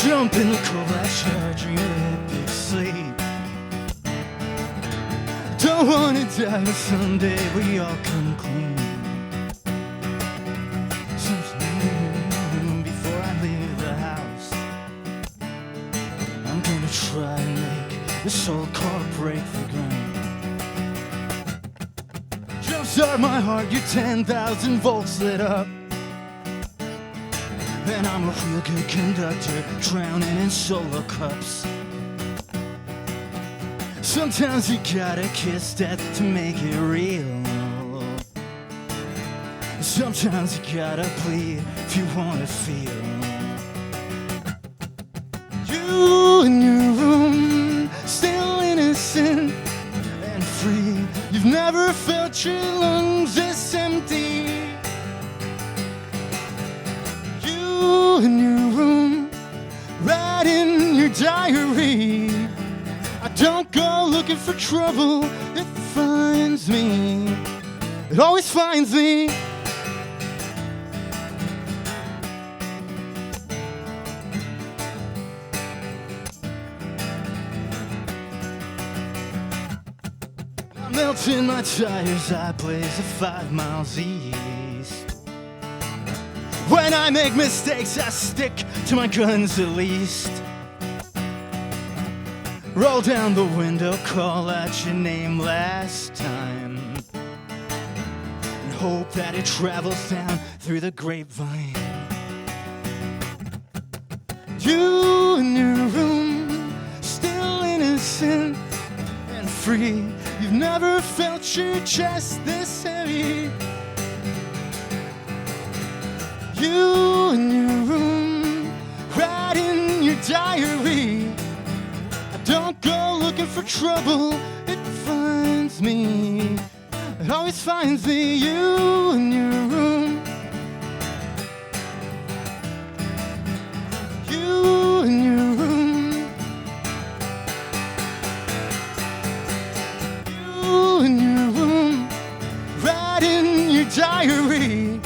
Jump in the cold black shower, dream of big sleep. Don't wanna die, but someday we all come clean. Something before I leave the house. I'm gonna try and make this old car break the ground. Jumpstart my heart, your 10,000 volts lit up. And I'm a real good conductor, drowning in solo cups. Sometimes you gotta kiss death to make it real. Sometimes you gotta bleed if you wanna feel. You in your room, still innocent and free. You've never felt your lungs this empty. You in your room, writing your diary. I don't go looking for trouble, it finds me. It always finds me. I'm melting my tires, I blaze at 5 miles east. When I make mistakes, I stick to my guns at least. Roll down the window, call out your name last time, and hope that it travels down through the grapevine. You in your room, still innocent and free. You've never felt your chest this heavy. You in your room, writing your diary. Don't go looking for trouble, it finds me. It always finds me. You in your room. You in your room. You in your room, writing your diary.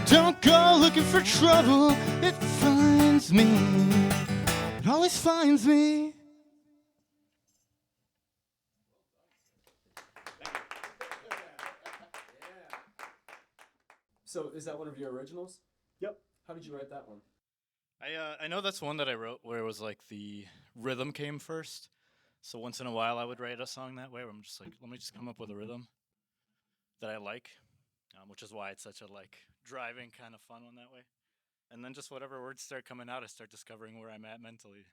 Don't go looking for trouble, it finds me. It always finds me. So is that one of your originals? Yep. How did you write that one? I know that's one that I wrote where it was like the rhythm came first. So once in a while I would write a song that way where I'm just like, let me just come up with a rhythm that I like, which is why it's such a like driving kind of fun one that way. And then just whatever words start coming out, I start discovering where I'm at mentally,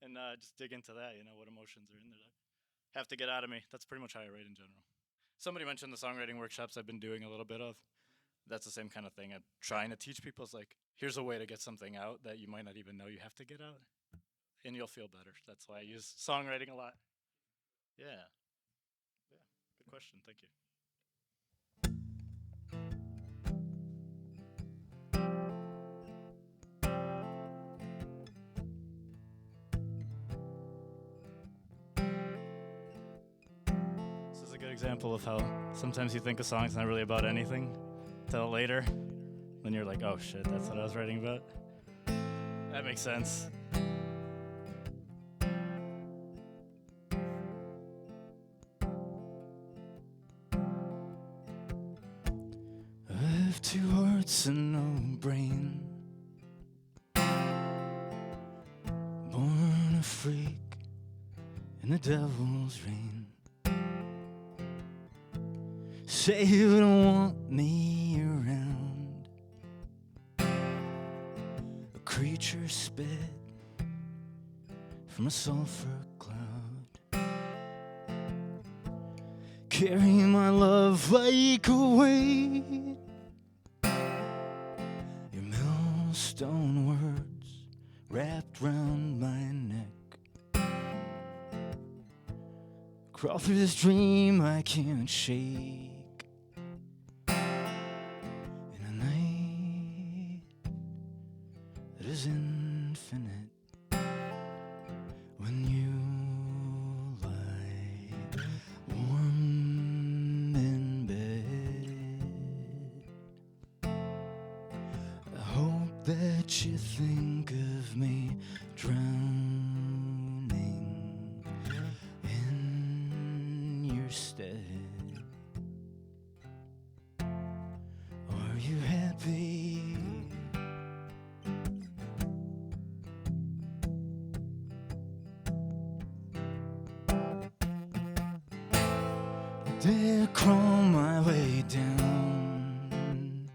and just dig into that. You know, what emotions are in there that have to get out of me. That's pretty much how I write in general. Somebody mentioned the songwriting workshops I've been doing a little bit of. That's the same kind of thing. I'm trying to teach people. It's like, here's a way to get something out that you might not even know you have to get out, and you'll feel better. That's why I use songwriting a lot. Yeah. Yeah. Good question. Thank you. This is a good example of how sometimes you think a song's not really about anything till later. Then you're like, oh shit, that's what I was writing about. That makes sense. I have 2 hearts and no brain. Born a freak in the devil's reign. Say you don't want me around. A creature spit from a sulfur cloud. Carry my love like a weight. Your millstone words wrapped round my neck. Crawl through this dream I can't shake. In a night that is infinite. When you lie warm in bed, I hope that that you think of me drowning in your stead. Are you happy? Did I crawl my way down,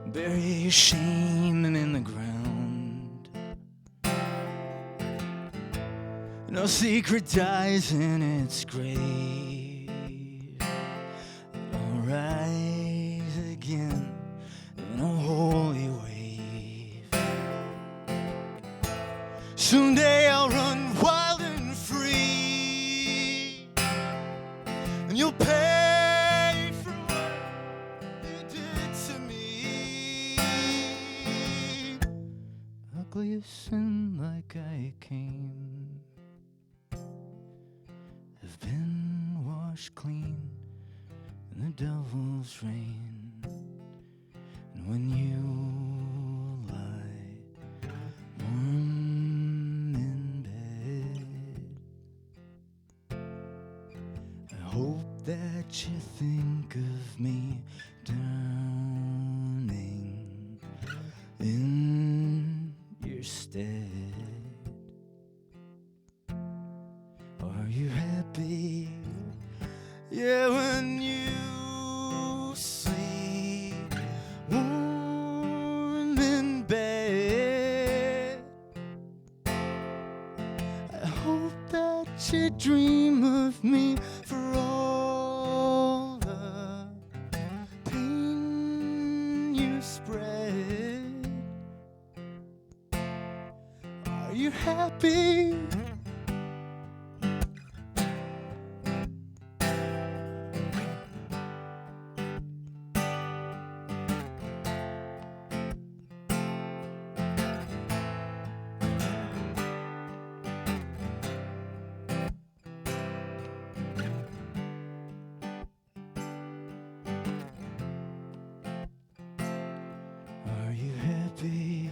bury your shame in the ground? No secret dies in its grave. I'll rise again in a holy wave. Someday I'll run wild and free, and you'll pay for what you did to me. Ugly as sin, like I came, have been washed clean in the devil's rain. And when you lie warm in bed, I hope that you think of me drowning in your stead. Are you happy? Yeah, when you sleep warm in bed, I hope that you dream of me for all the pain you spread. Are you happy? Are you happy?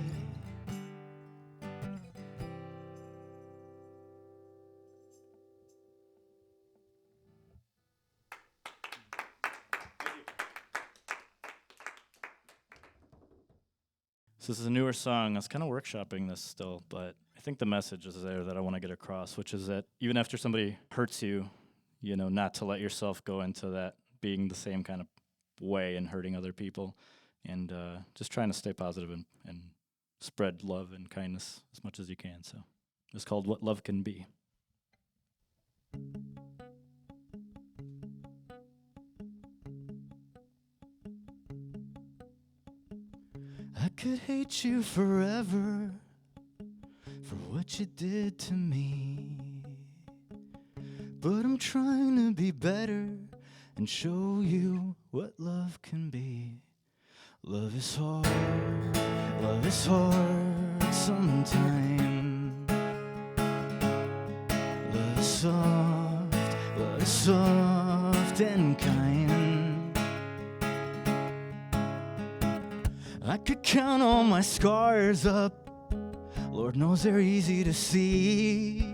So this is a newer song. I was kind of workshopping this still, but I think the message is there that I want to get across, which is that even after somebody hurts you, you know, not to let yourself go into that being the same kind of way and hurting other people, and just trying to stay positive and spread love and kindness as much as you can. So it's called What Love Can Be. I could hate you forever for what you did to me, but I'm trying to be better and show you what love can be. Love is hard sometimes. Love is soft and kind. I could count all my scars up, Lord knows they're easy to see,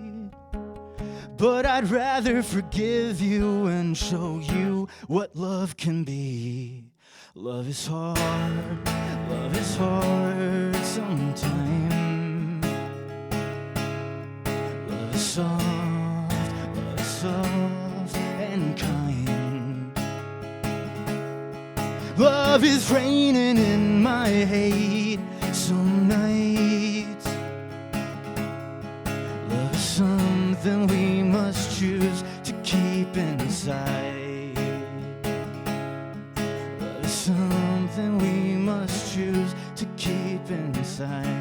but I'd rather forgive you and show you what love can be. Love is hard sometimes. Love is soft and kind. Love is raining in my hate some nights. Love is something we must choose to keep inside. Love is something we must choose to keep inside.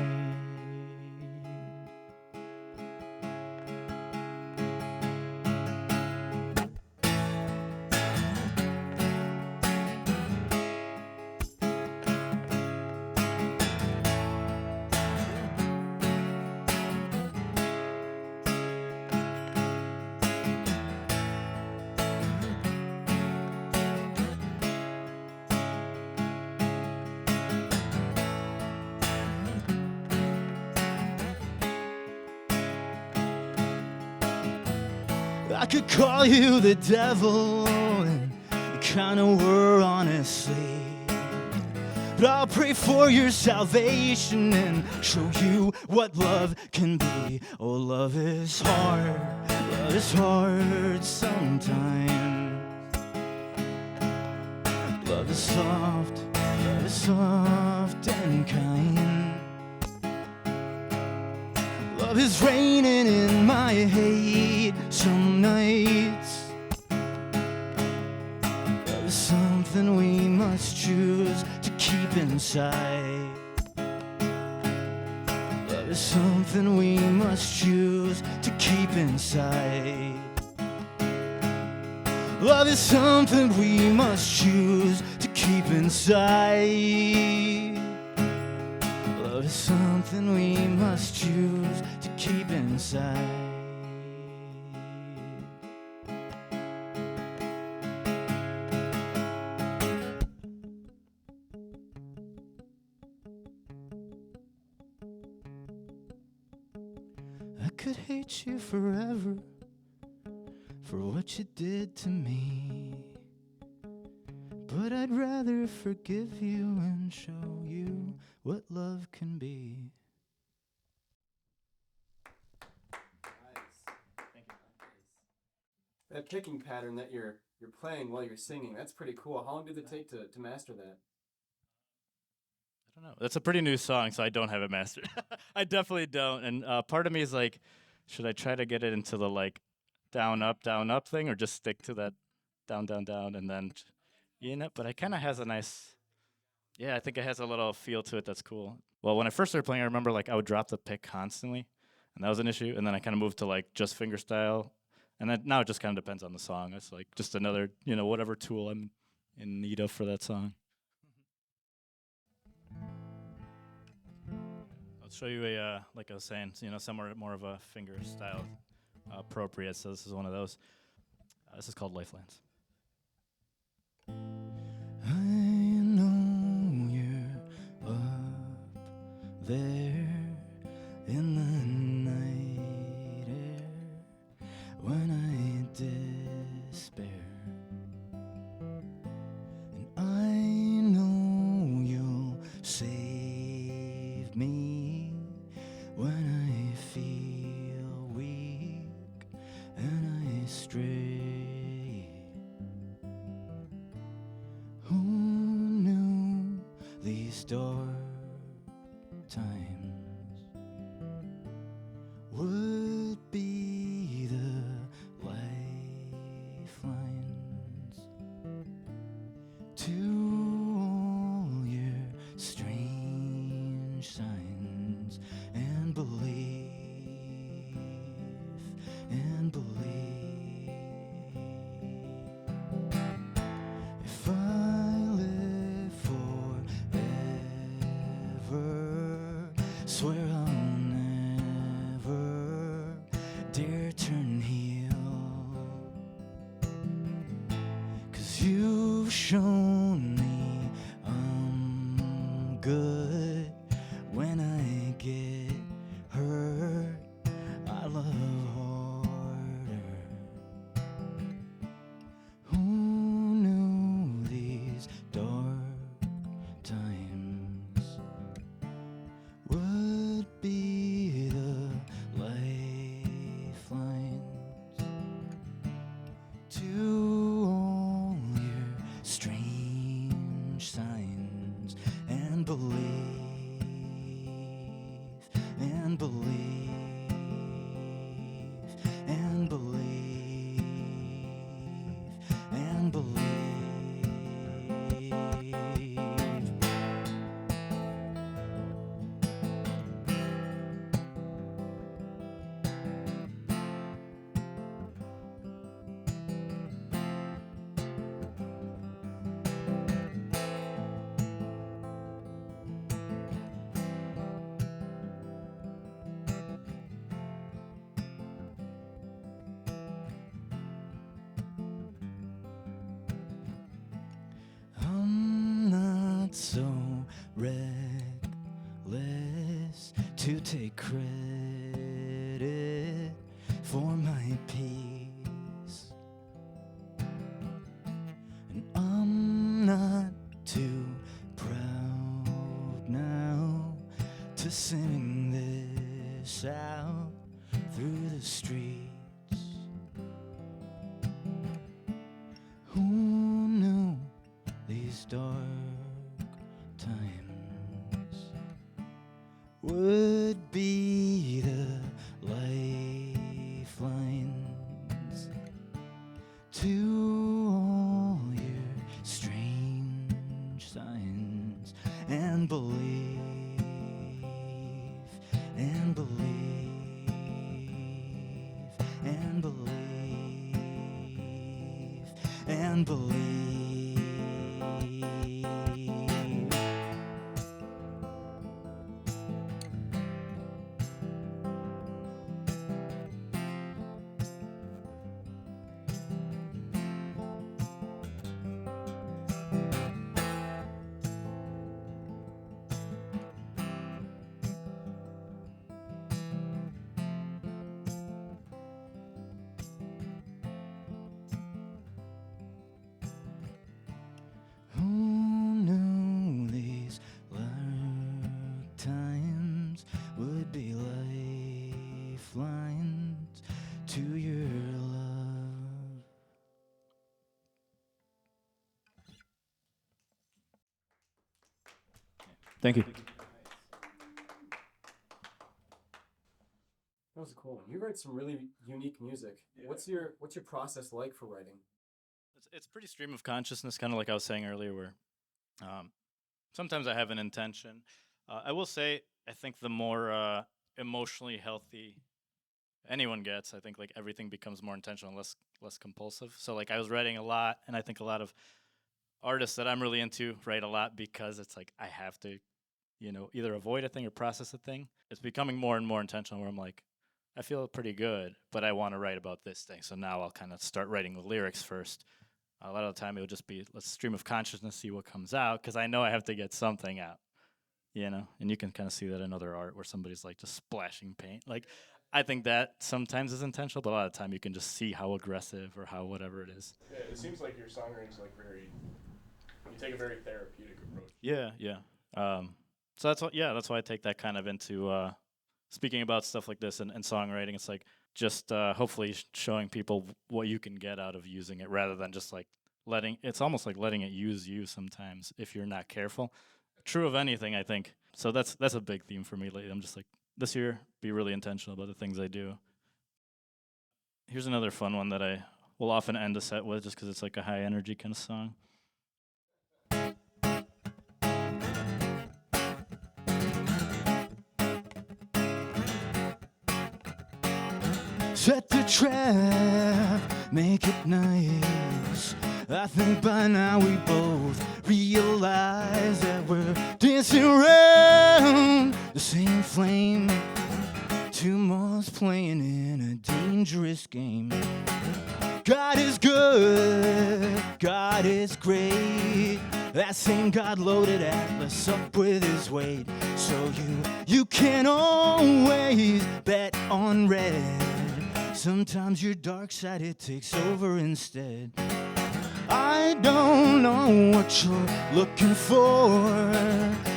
I could call you the devil, and you kinda were honestly. But I'll pray for your salvation and show you what love can be. Oh, love is hard sometimes. Love is soft and kind. Love is raining in my hate some nights. Love is something we must choose to keep inside. Love is something we must choose to keep inside. Love is something we must choose to keep inside. Love is something we must choose to keep inside. I could hate you forever for what you did to me, but I'd rather forgive you and show you what love can be. Nice. Thank you. That picking pattern that you're playing while you're singing, that's pretty cool. How long did it take to master that? I don't know. That's a pretty new song, so I don't have it mastered. I definitely don't. And part of me is like, should I try to get it into the like down up thing, or just stick to that down and then but it kind of has a nice, I think it has a little feel to it that's cool. Well, when I first started playing, I remember like I would drop the pick constantly, and that was an issue. And then I kind of moved to like just fingerstyle, and then now it just kind of depends on the song. It's like just another whatever tool I'm in need of for that song. I'll show you a like I was saying, somewhere more of a finger style appropriate. So this is one of those. This is called Lifelines. I know you're up there in the night air when I despair, and I know you'll save me when I feel weak and I stray. Who knew these dark times would be the lifelines to all your strange signs and belief and belief. If I live forever, swear I'll never dare turn heel, 'cause you've shown me I'm good when I get hurt. I love harder. Who knew these dark times would be the lifelines to all your strange signs and belief and belief and belief and believe. I'm not so reckless to take credit for my peace. believe, and believe, and believe, and believe. Who knew these lifetimes would be lifelines to your love? Thank you. That was a cool one. You write some really unique music. Yeah. What's your process like for writing? It's pretty stream of consciousness, kind of like I was saying earlier, where sometimes I have an intention. I will say, I think the more emotionally healthy anyone gets, I think like everything becomes more intentional and less compulsive. So like I was writing a lot, and I think a lot of artists that I'm really into write a lot because it's like I have to, either avoid a thing or process a thing. It's becoming more and more intentional where I'm like, I feel pretty good, but I want to write about this thing. So now I'll kind of start writing the lyrics first. A lot of the time it would just be, let's stream of consciousness, see what comes out, because I know I have to get something out, And you can kind of see that in other art where somebody's like just splashing paint. Like, I think that sometimes is intentional, but a lot of the time you can just see how aggressive or how whatever it is. Yeah, it seems like your songwriting's like you take a very therapeutic approach. Yeah. So that's why I take that kind of into speaking about stuff like this and songwriting. It's like just hopefully showing people what you can get out of using it rather than just like it's almost like letting it use you sometimes if you're not careful. True of anything, I think. So that's a big theme for me lately. I'm just like, this year, be really intentional about the things I do. Here's another fun one that I will often end a set with just because it's like a high energy kind of song. Set the trap, make it nice. I think by now we both realize that we're dancing around the same flame. Two moths playing in a dangerous game. God is good, God is great. That same God loaded Atlas up with his weight. So you can always bet on red. Sometimes your dark side, it takes over instead. I don't know what you're looking for,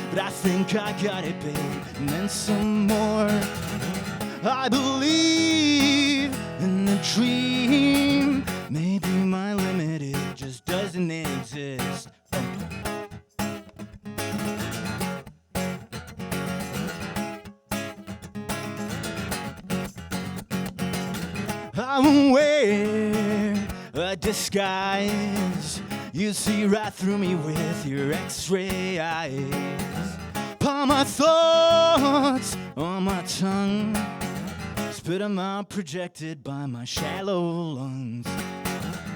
but I think I got it, babe, and then some more. I believe in the dream. Maybe my limit, it just doesn't exist. I won't wear a disguise. You see right through me with your x-ray eyes. Palm my thoughts on my tongue. Spit 'em out projected by my shallow lungs.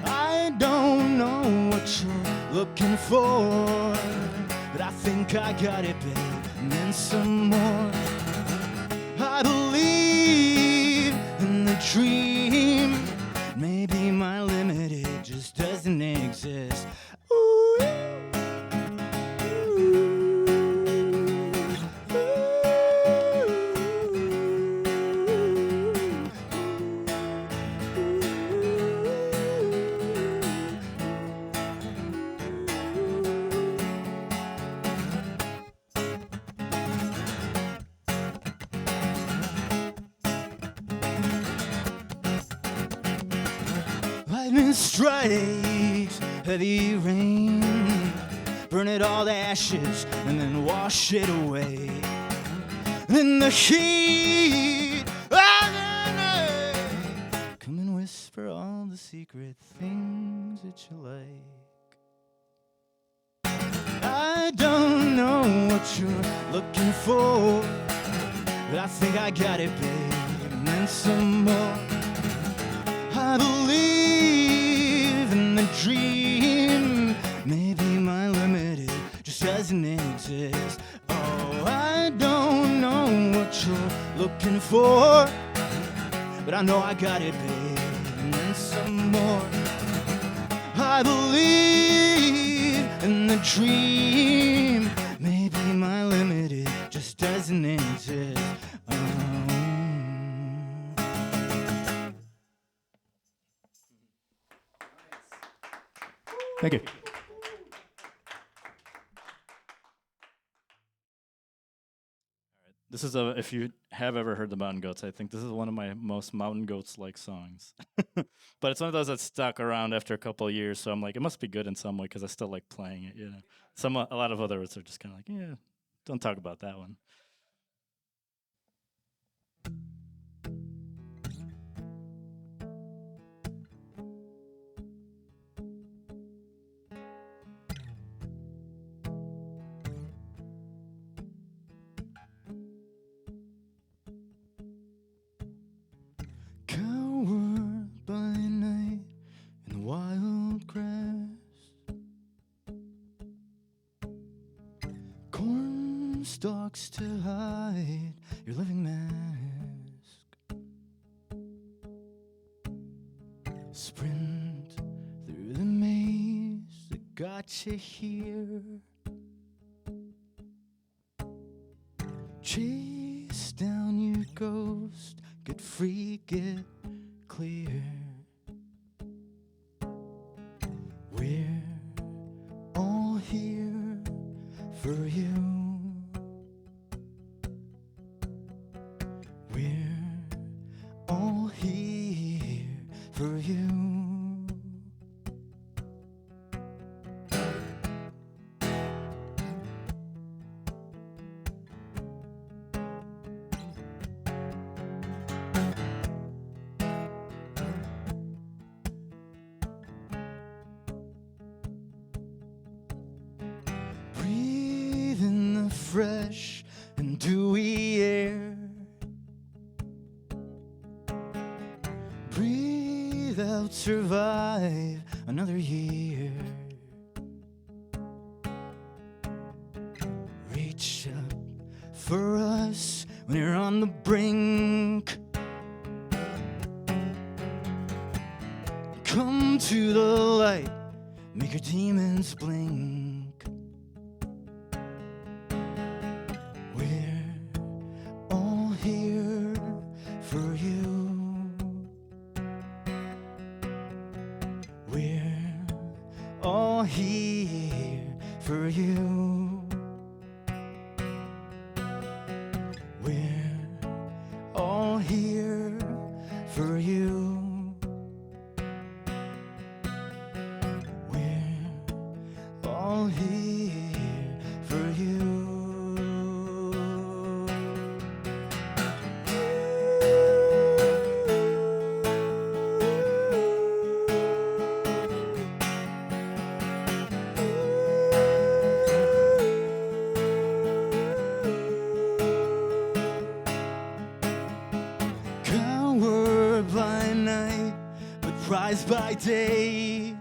I don't know what you're looking for, but I think I got it, babe, and then some more. I believe in the dream. Maybe my limit, it just doesn't exist. Ooh. Lightning strikes, heavy rain, burn it all to ashes and then wash it away. Then the heat of the night, come and whisper all the secret things that you like. I don't know what you're looking for, but I think I got it, babe, and then some more. I believe in the dream. Maybe my limit just doesn't exist. Oh, I don't know what you're looking for, but I know I got it, babe, and then some more. I believe in the dream. Maybe my limit just doesn't exist. Thank you. This is if you have ever heard the Mountain Goats, I think this is one of my most Mountain Goats-like songs. But it's one of those that stuck around after a couple of years, so I'm like, it must be good in some way because I still like playing it. You know, a lot of others are just kind of like, yeah, don't talk about that one. Stalks to hide your living mask. Sprint through the maze that got you here. Chase down your ghost, get free, get clear. We're all here for you. Fresh and dewy air. Breathe out, survive another year. Reach up for us when you're on the brink. Come to the light, make your demons blink. By day,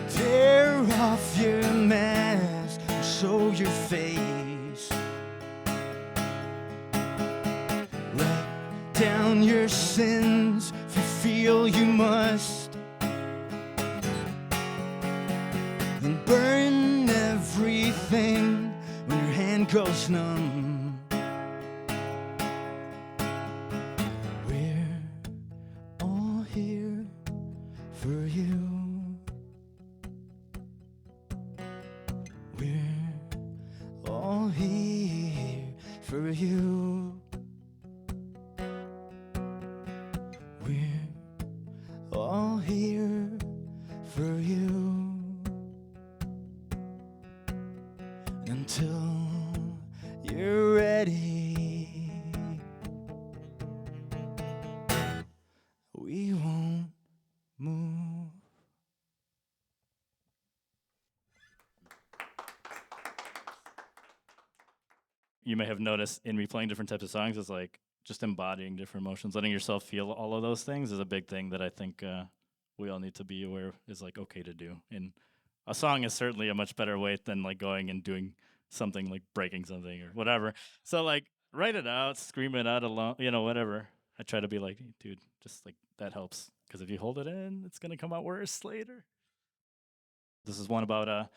tear off your mask and show your face. Write down your sins if you feel you must, then burn everything when your hand goes numb. you may have noticed in me playing different types of songs is like just embodying different emotions, letting yourself feel all of those things is a big thing that I think we all need to be aware of is like okay to do. And a song is certainly a much better way than like going and doing something like breaking something or whatever. So like write it out, scream it out alone, whatever. I try to be like, dude, just like that helps. Because if you hold it in, it's gonna come out worse later. This is one about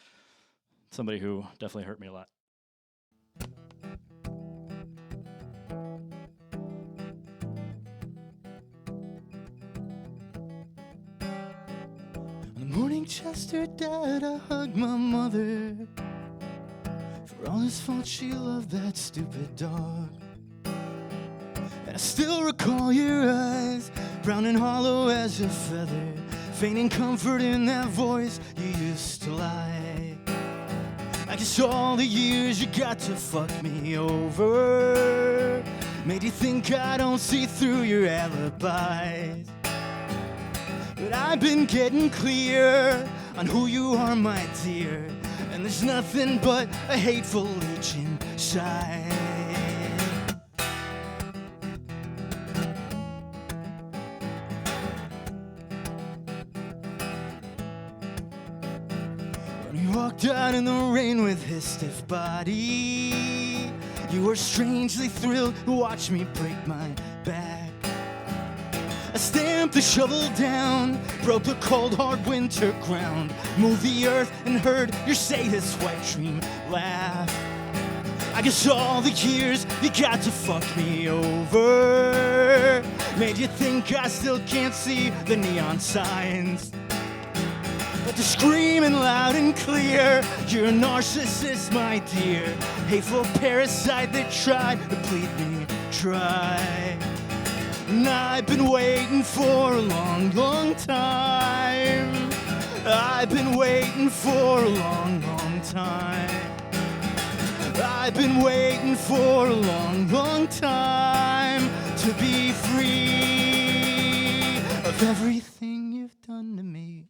somebody who definitely hurt me a lot. On the morning Chester died, I hugged my mother. For all his faults, she loved that stupid dog. And I still recall your eyes, brown and hollow as a feather, feigning comfort in that voice you used to lie. I guess all the years you got to fuck me over made you think I don't see through your alibis. But I've been getting clear on who you are, my dear, and there's nothing but a hateful leech inside. When he walked out in the rain with his stiff body, you were strangely thrilled to watch me break my back. I stamped the shovel down, broke the cold hard winter ground, moved the earth and heard your sadist white dream laugh. I guess all the years you got to fuck me over made you think I still can't see the neon signs. But they're screaming loud and clear, you're a narcissist, my dear, hateful parasite that tried to bleed me dry. And I've been waiting for a long, long time. I've been waiting for a long, long time. I've been waiting for a long, long time to be free of everything you've done to me.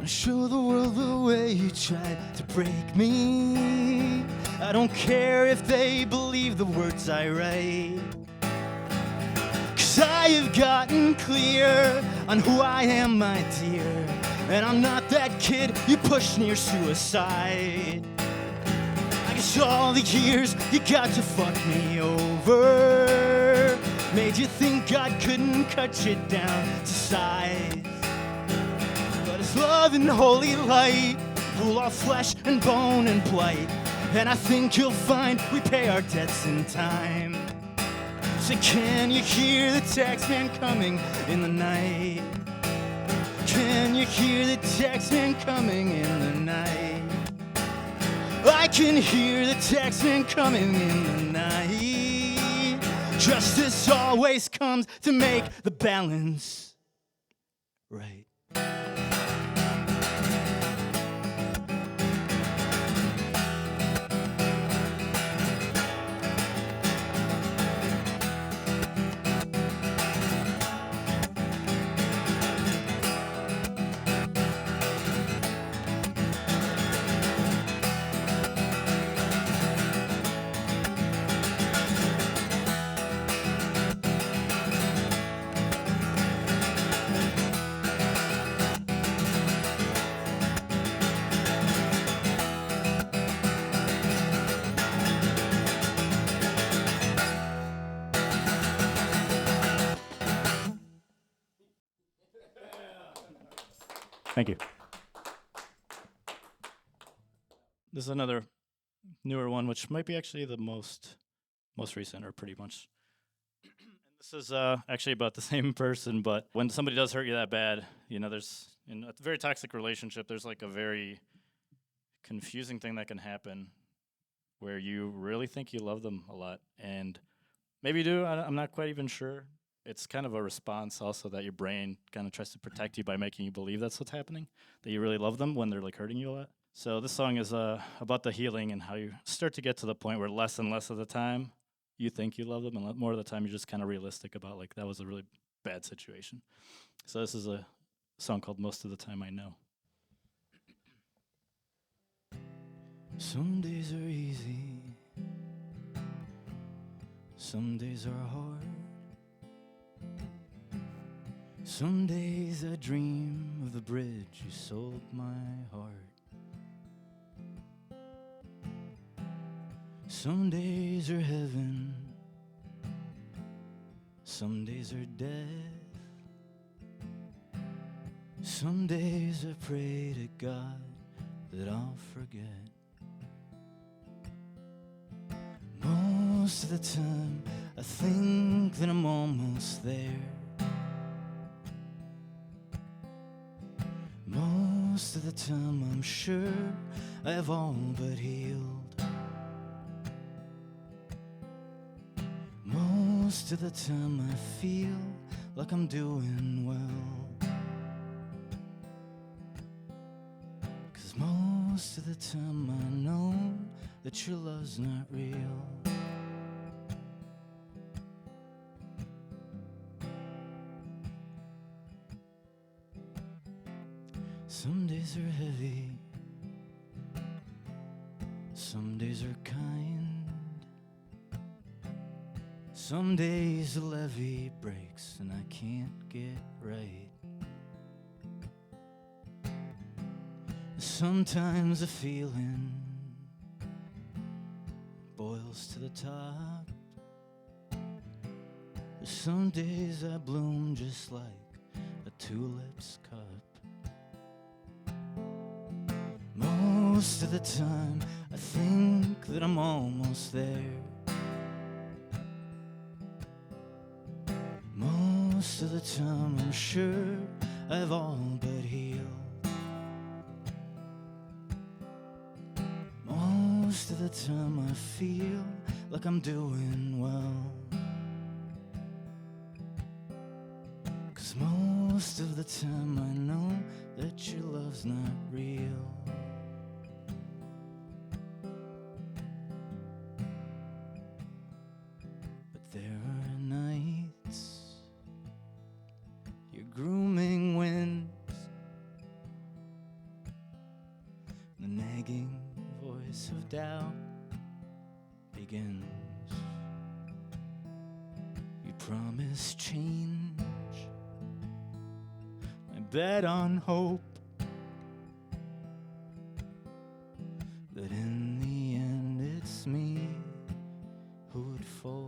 Show the world the way you tried to break me. I don't care if they believe the words I write, 'cause I have gotten clear on who I am, my dear, and I'm not that kid you push near suicide. I guess all the years you got to fuck me over made you think God couldn't cut you down to size. Love and holy light rule all flesh and bone and blight, and I think you'll find we pay our debts in time. So can you hear the taxman coming in the night? Can you hear the taxman coming in the night? I can hear the taxman coming in the night. Justice always comes to make the balance right. Thank you. This is another newer one, which might be actually the most recent, or pretty much. And this is actually about the same person, but when somebody does hurt you that bad, there's in a very toxic relationship, there's like a very confusing thing that can happen where you really think you love them a lot, and maybe you do. I'm not quite even sure. It's kind of a response also that your brain kind of tries to protect you by making you believe that's what's happening, that you really love them when they're like hurting you a lot. So this song is about the healing and how you start to get to the point where less and less of the time you think you love them, and more of the time you're just kind of realistic about like that was a really bad situation. So this is a song called Most of the Time I Know. Some days are easy, some days are hard. Some days I dream of the bridge you sold my heart. Some days are heaven, some days are death. Some days I pray to God that I'll forget. Most of the time I think that I'm almost there. Most of the time I'm sure I have all but healed. Most of the time I feel like I'm doing well. 'Cause most of the time I know that your love's not real. Some days are heavy, some days are kind. Some days the levee breaks and I can't get right. Sometimes the feeling boils to the top. Some days I bloom just like a tulip's cup. Most of the time I think that I'm almost there. Most of the time I'm sure I've all but healed. Most of the time I feel like I'm doing well. 'Cause most of the time I know that your love's not real. But there are nights, your grooming winds, the nagging voice of doubt begins. You promise change, I bet on hope that in the end it's me who would fold.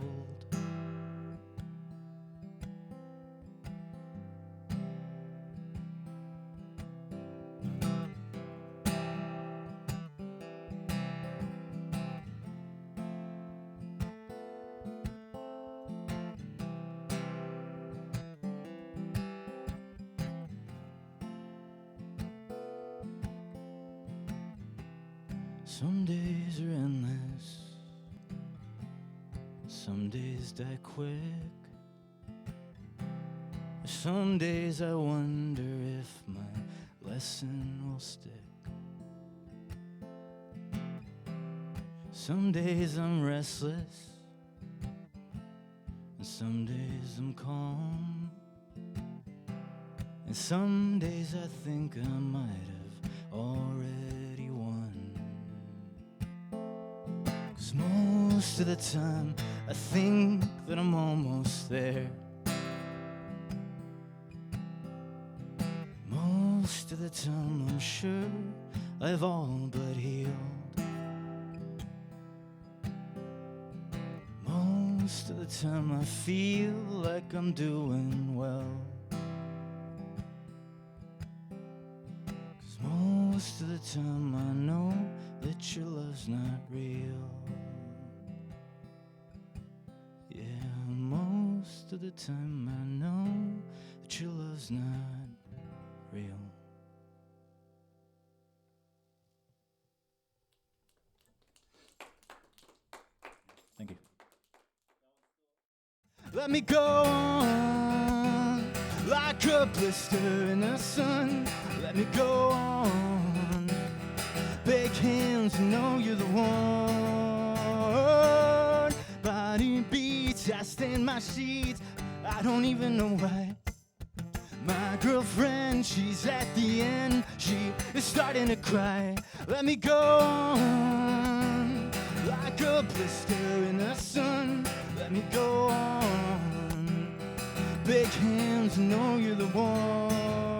Some days are endless, some days die quick. Some days I wonder if my lesson will stick. Some days I'm restless, and some days I'm calm. And some days I think I might have already won. 'Cause most of the time I think that I'm almost there. Most of the time I'm sure I've all but healed. Most of the time I feel like I'm doing well. 'Cause most of the time I know that your love's not real. Yeah, most of the time I know that your love's not real. Thank you. Let me go on like a blister in the sun. Let me go on hands, you know you're the one. Body beats, I stand my sheets, I don't even know why. My girlfriend, she's at the end, she is starting to cry. Let me go on, like a blister in the sun. Let me go on. Big hands, you know you're the one.